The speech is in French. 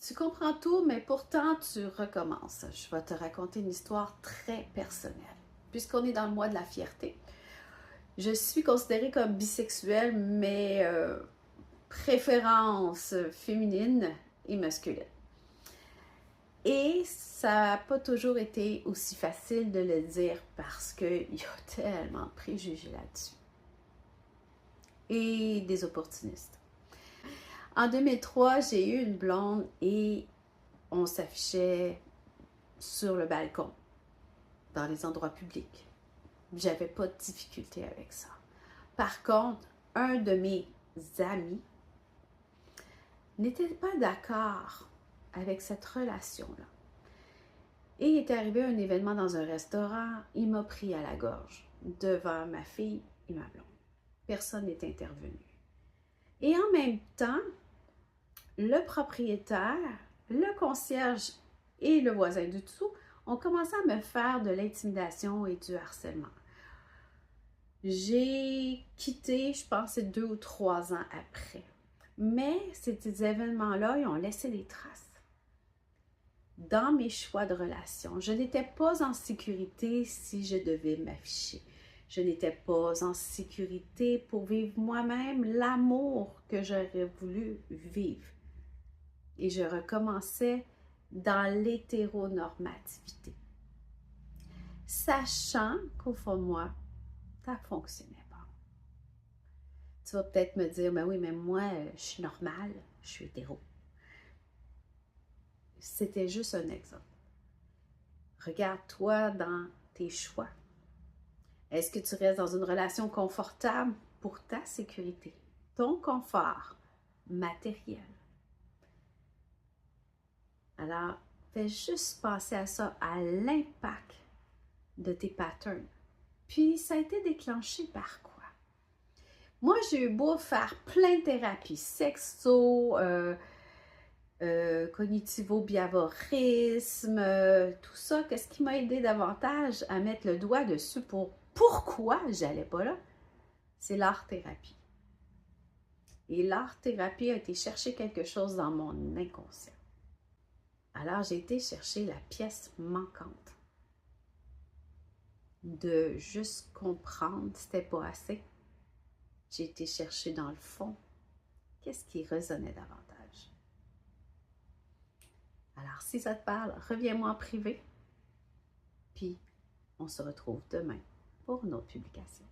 Tu comprends tout, mais pourtant tu recommences. Je vais te raconter une histoire très personnelle. Puisqu'on est dans le mois de la fierté, je suis considérée comme bisexuelle, mais préférence féminine et masculine. Et ça n'a pas toujours été aussi facile de le dire parce qu'il y a tellement de préjugés là-dessus. Et des opportunistes. En 2003, j'ai eu une blonde et on s'affichait sur le balcon, dans les endroits publics. J'avais pas de difficulté avec ça. Par contre, un de mes amis n'était pas d'accord avec cette relation-là. Et il est arrivé un événement dans un restaurant, il m'a pris à la gorge devant ma fille et ma blonde. Personne n'est intervenu. Et en même temps, le propriétaire, le concierge et le voisin du dessous ont commencé à me faire de l'intimidation et du harcèlement. J'ai quitté, je pense, 2 ou 3 ans après. Mais ces événements-là, ils ont laissé des traces dans mes choix de relation. Je n'étais pas en sécurité si je devais m'afficher. Je n'étais pas en sécurité pour vivre moi-même l'amour que j'aurais voulu vivre. Et je recommençais dans l'hétéronormativité, sachant qu'au fond de moi, ça ne fonctionnait pas. Tu vas peut-être me dire, ben oui, mais moi, je suis normale, je suis hétéro. C'était juste un exemple. Regarde-toi dans tes choix. Est-ce que tu restes dans une relation confortable pour ta sécurité, ton confort matériel? Alors, fais juste penser à ça, à l'impact de tes patterns. Puis, ça a été déclenché par quoi? Moi, j'ai eu beau faire plein de thérapies, sexo, cognitivo-behaviorisme, tout ça. Qu'est-ce qui m'a aidé davantage à mettre le doigt dessus pour pourquoi j'allais pas là? C'est l'art-thérapie. Et l'art-thérapie a été chercher quelque chose dans mon inconscient. Alors, j'ai été chercher la pièce manquante. De juste comprendre, c'était pas assez. J'ai été chercher dans le fond, qu'est-ce qui résonnait davantage. Alors, si ça te parle, reviens-moi en privé. Puis, on se retrouve demain pour une autre publication.